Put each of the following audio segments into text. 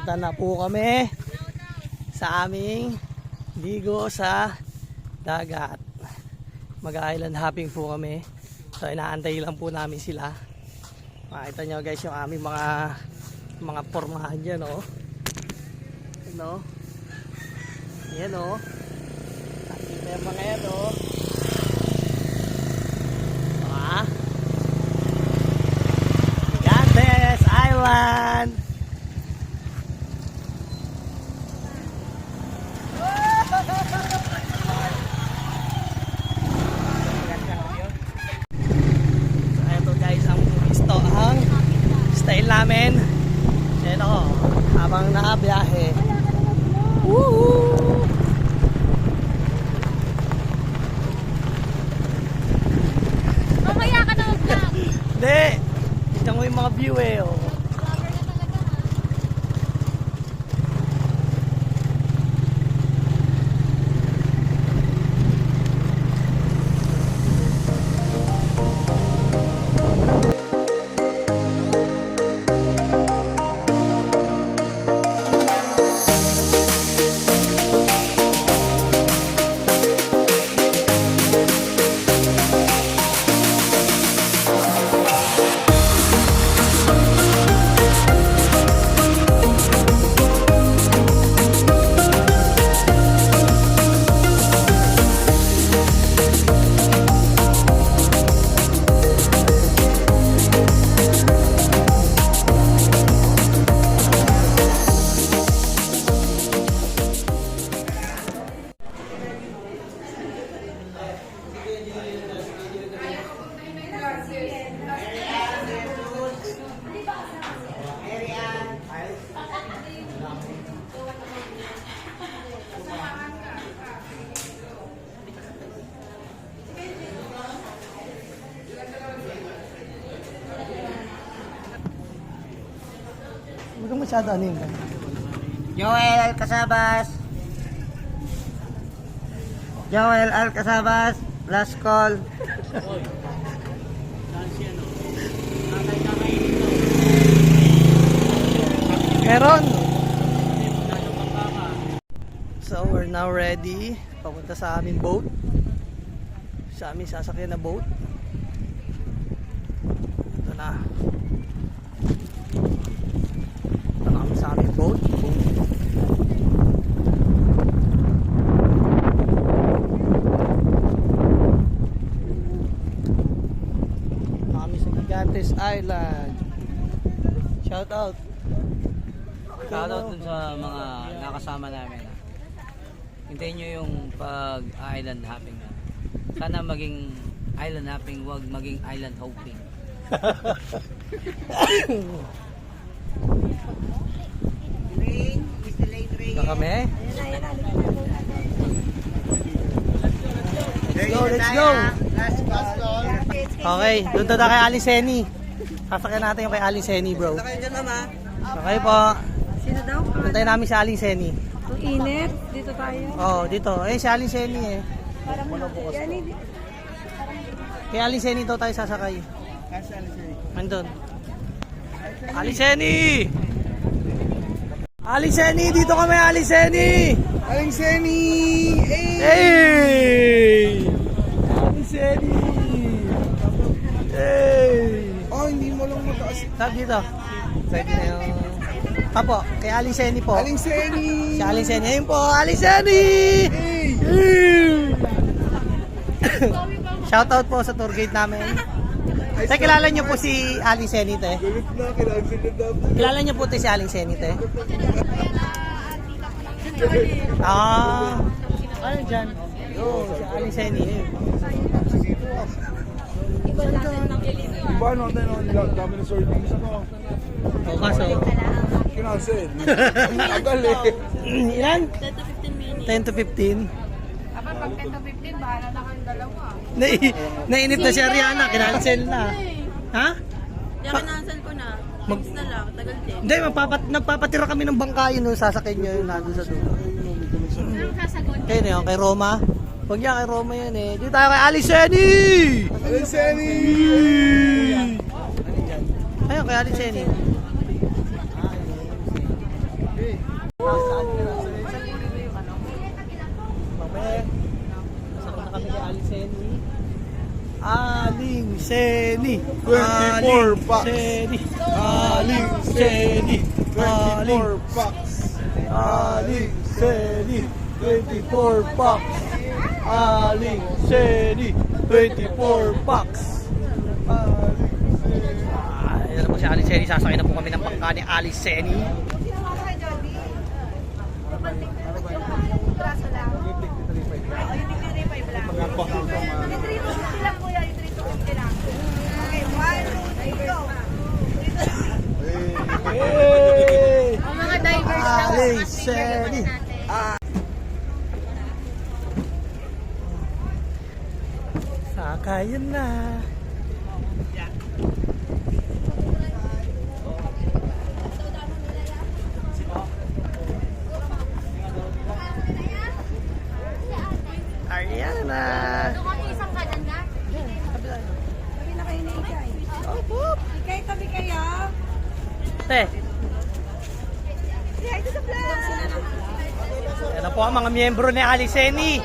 Papunta na po kami sa aming ligo sa dagat. Mag-island hopping po kami. So inaantay lang po namin sila. Makita nyo guys yung aming mga pormahan dyan, oh. Ano? Yan, oh. Nakita yung mga yan, oh. Ah. Gigantes Island. Style namin. Yan ako, habang nakabiyahe. Woohoo! Mamaya ka na mag-vlog. Hindi! Tignan mo yung mga view eh. Oh. Huwag kang masyado ano yun. Joel Alcasabas. Joel Alcasabas. Last call. Meron! So we're now ready. Papunta sa aming boat. Sa aming sasakyan na boat. Ito na. Ito na kami sa aming boat. Ito na kami sa Gigantes Island. Shout out. Shoutout dun sa mga nakasama namin. Hintayin nyo yung pag-island hopping na. Sana maging island hopping, wag maging island hopping. Ito kami. Let's go, let's go! Okay, doon na kay Aliceni. Sasakyan natin yung kay Aliceni, bro. Okay po. Sino daw? Puntayin namin si Aliceni. Ang init. Dito tayo. Oo, dito. Eh, si Aliceni eh. Kay Aliceni daw tayo sasakay. Andun. Aliceni! Aliceni! Dito kami, Aliceni! Aliceni! Hey! Aliceni! Hey! Oh, hindi mo lang mataas. Tap dito. Pwede na yung... Papo, kay Aliceni po. Aliceni! Si Aliceni. Ayun po, Aliceni! Hey! Shoutout po sa tour guide namin. Tay, kilala niyo po si Aliceni, te? Galit na, kailangan na. Kilala niyo po te si Aliceni, te? Ah, ano dyan? Yo, si Aliceni. Paano ang tayo dami na soybeans ako? O kaso, Kinansel. Tagal eh. ilan? 10 to 15 minutes. 10 to 15. Aba, pag 10 to 15, bahala na kayong dalawa. Nainip na si Ariana, kinancel na. Ha? Kaya kinansel ko na. Fix na lang, tagal din. Hindi, nagpapatira kami ng bangkayo nung sasakyan nyo yun nandun sa dulo. Anong sasagot? Kaya na yun, kay Roma. Huwag niya, kay Roma yan eh. Dito tayo kay Aliceni! Aliceni! Ayun, kay Aliceni. Saan ka na? Saan mo dito yung ano? Mamaya. Nasa ko na kami kay Aling Seni. Aling Seni. 24 bucks. Seni. Aling Seni. 24 bucks. Aling Seni. 24 bucks. Aling Seni. 24 bucks. Ayan na po si Aling Seni. Sasakay na po kami ng bangka ni Aling Seni. Hey! Ang mga divers daw. Aling Seni. Sakayan na. Ayan na. Isang kanan na. Tabi na kayo ni Ikay. Ikay, tabi kayo. Te, Ikay, ito sa vlog. yan na po ang mga miyembro ni Aling Seni.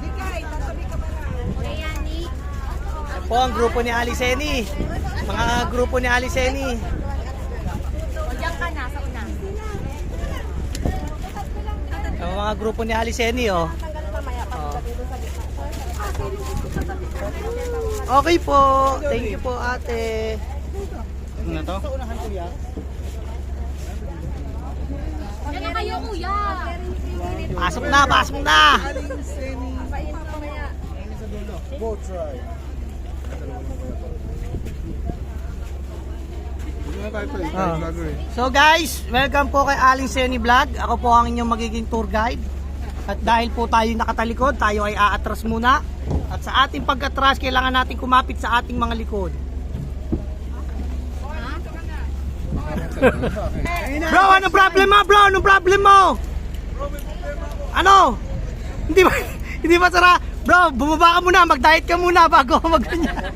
Ikay, tatabi ka ba na? Rayani. Yan po ang grupo ni Aling Seni. Mga grupo ni Aling Seni. O, diyan ka na, sa una. Ang mga grupo ni Aling Seni, oh. Okay po. Thank you po, ate. Ano to? Diyan na kayo, kuya. Pasok na, pasok na. Boat ride. Hindi na tayo tayo. Ah. Vlogger eh. So guys, welcome po kay Aling Seni Vlog. Ako po ang inyong magiging tour guide. At dahil po tayo nakatalikod, tayo ay aatras muna. At sa ating pag-atras, kailangan natin kumapit sa ating mga likod. Bro, ano problem mo? Bro, anong problem mo? Ano? Hindi ba sara? Bro, bumaba ka muna, mag-diet ka muna bago mag-ganyan.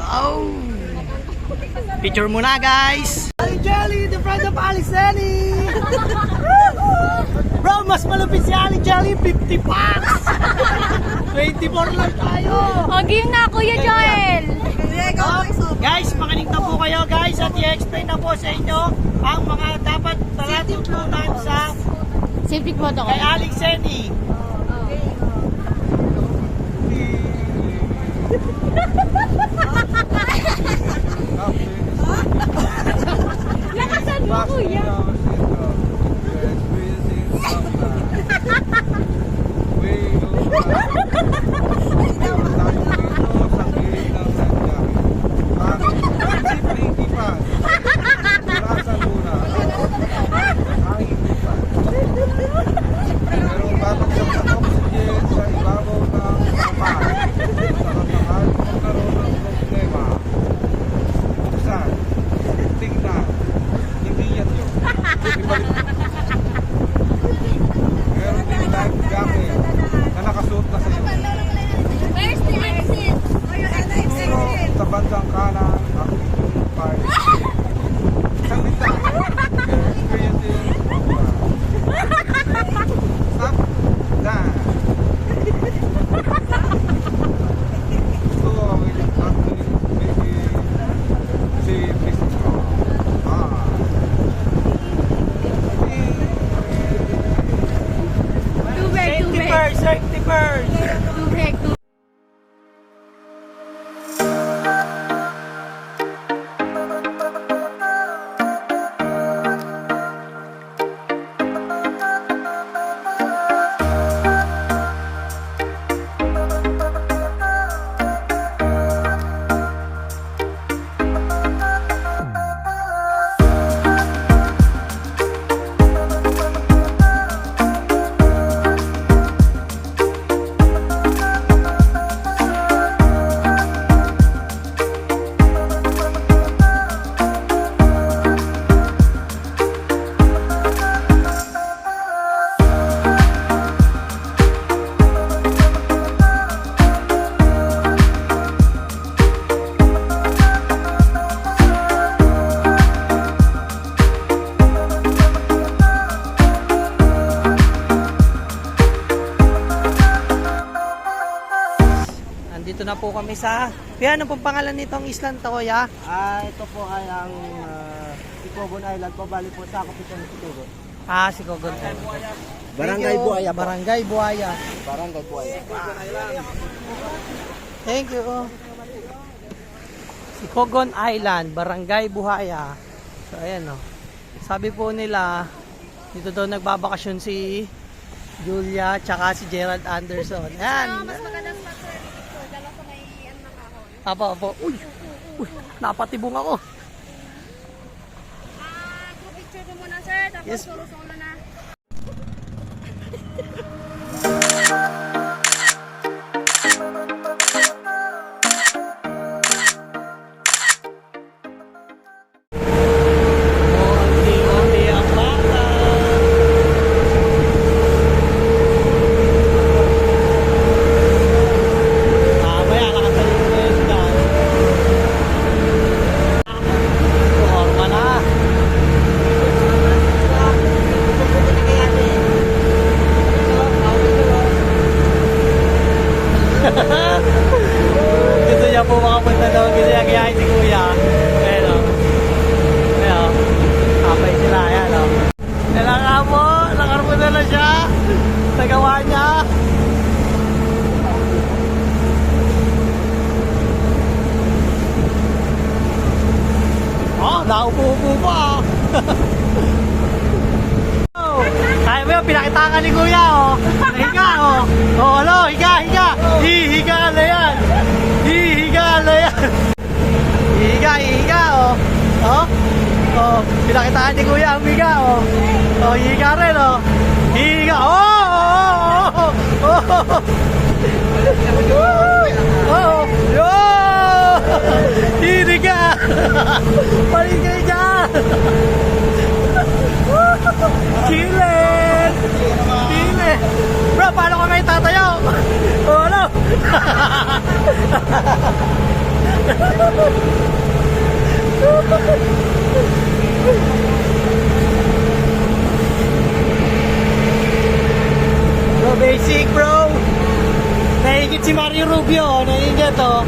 Oh. Picture muna, guys. Ali Jelly, the friend of Ali Seni. Bro, mas malupit si Ali Jelly, 50 bucks. 24 lang tayo. O, game na, Kuya Joel. Guys, makinig na po kayo guys at i-explain na po sa inyo ang mga dapat natutunan sa Safety protocol. kay Aling Seni. Lakasan mo, Kuya. Pero bago sa Nandito na po kami sa... Kuya, ano pong pangalan nitong island to, kuya? Ito po ay ang Sicogon Island po. Bali po sakop ito ng Sicogon. Si Kogon. Barangay Buaya po. Barangay Buaya. Barangay Buaya. Thank you. Si Kogon Island, Barangay Buhaya. So, ayan o. Sabi po nila, dito daw nagbabakasyon si Julia tsaka si Gerald Anderson. Ayan. Mas maganda sa sir dito. Dala sa may ano ng kahon. Apo. Uy, napatibong ako. Group picture ko muna sir. Tapos Yes. solo-solo na. Onti-onti ang bata. Mamaya, nakatalong na yun daw. Forma na. Gusto niya po makapunta daw. Gusto niya kaya si Kuya. Pero, ayan, kapay sila. Ayan, o. Kailangan mo. Nakarpunta na siya. Nagawa niya. Naupo-upo pa. Kaya mo yun, pinakitangan ni Kuya, oh. Higa, oh. Oh, ano, higa. Hihiga na yan. Hihiga, oh. Oh, pinakitangan ni Kuya ang higa, oh. Oh, hihiga rin, oh. Hihiga, oh. Hihiga. Paling kayo dyan. Kilit! Bro, paano ka ngayon tatayo? Oh, ano? Bro, basic bro. Nahigit si Mario Rubio. Nahigit oh.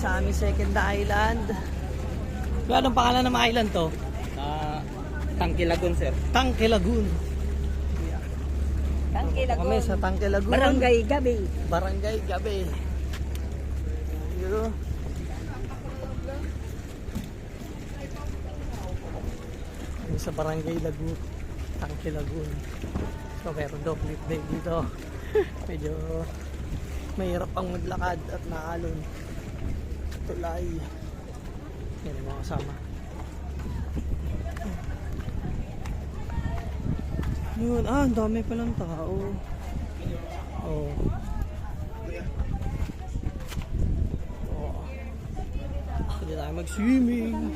Sa aming second na island. Anong pangalan ng island to? Tangki Lagoon, sir. Tangke Lagoon. Tangki Kami sa Tangke Lagoon. Gabi. Barangay Gabi. Yun. Kami sa Barangay Lagoon. Tangke Lagoon. So meron daw flip day dito. Medyo mahirap ang maglakad at naalon. Tulay. Yan ang mga kasama. Yun, ang dami palang tao. Oh. Hindi tayo mag-swimming.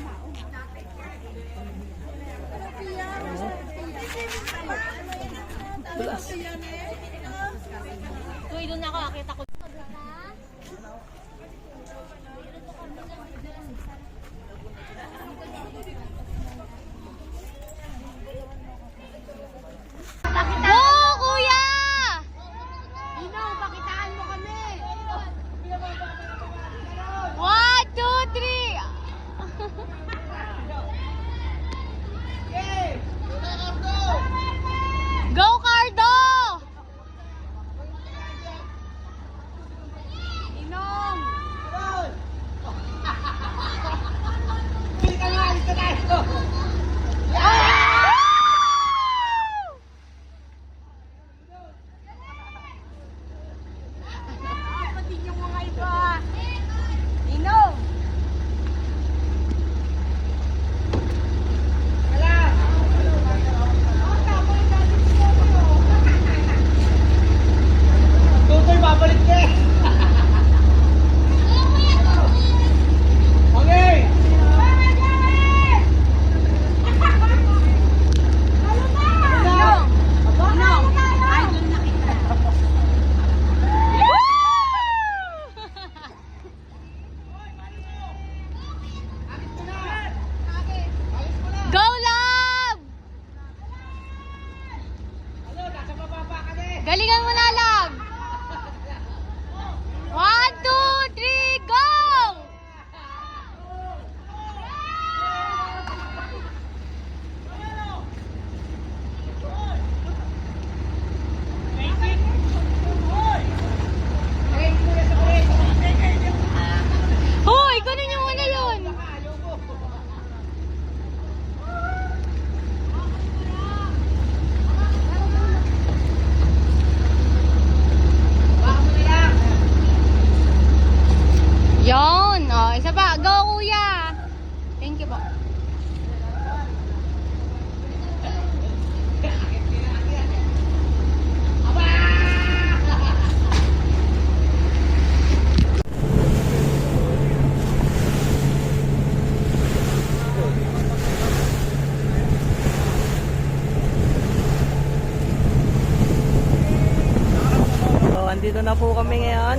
Tulas. Uy, doon ako. Akita ko. Go, kuya! Ino, pakitaan mo kami. 1, 2, 3. Go, Cardo!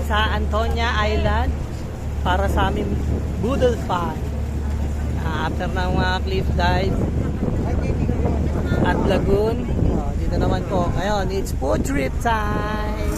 sa Antonia Island para sa aming Boodle Fun. After ng mga cliff dive at lagoon, dito naman po. Ngayon, it's food trip time!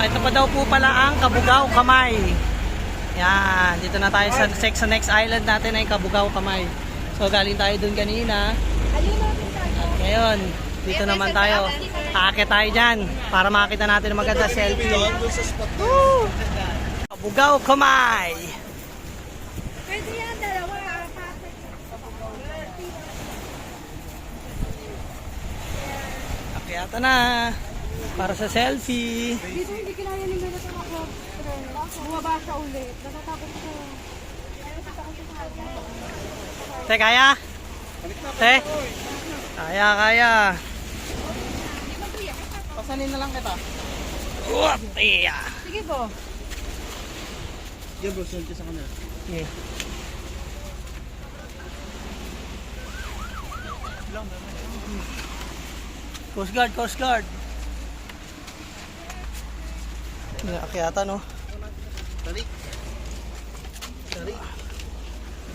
Ito pa daw po pala ang Kabugao Kamay. Yan, dito na tayo sa next island natin ay Kabugao Kamay. So galing tayo dun kanina. At ngayon, dito naman tayo. Aakit tayo dyan para makita natin ang maganda selfie. Woo! Kabugao Kamay. Pwede yan, dalawa. Akyata na para sa selfie. Dito hindi kinaya ni Mela sa ako. Bumaba siya ulit. Natatakot ko. Te, kaya? Te? Kaya. Pasanin na lang kita. Uwap! Iya! Sige po. Yeah bro, sunod sa kanila. Yeah. Coast Guard. Akyata, no? Tarik.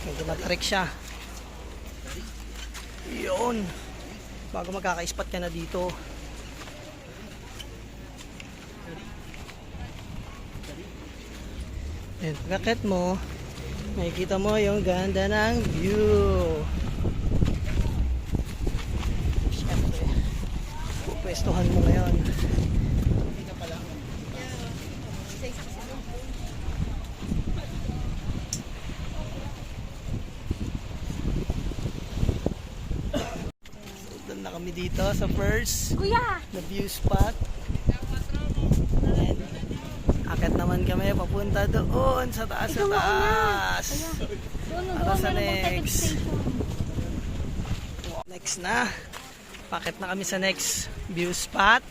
Medyo matarik siya. Yun. Bago magkaka-spot ka na dito. Yan, pagkakit mo, makikita mo yung ganda ng view. Siyempre, pupwestuhan mo ngayon. Doon na kami dito sa first na view spot. And akit naman kami papunta doon sa taas. Para sa next. Next na. Pakit na kami sa next view spot.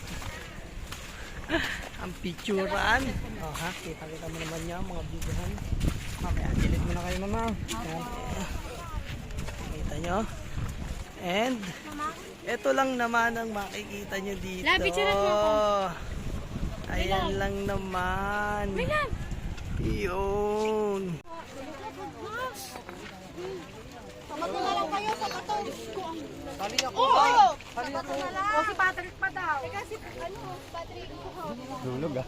Ang picturean. Oh ha, kita mo naman niya mga videohan. Okay, agilid mo na kayo mama. Yan. Kita nyo. And ito lang naman ang makikita nyo dito. Ayan lang naman. Yun. Magdala kayo sa bato. Hali ako. Hali ako. O si Patrick pa daw. Teka si Patrick. Dulog ah.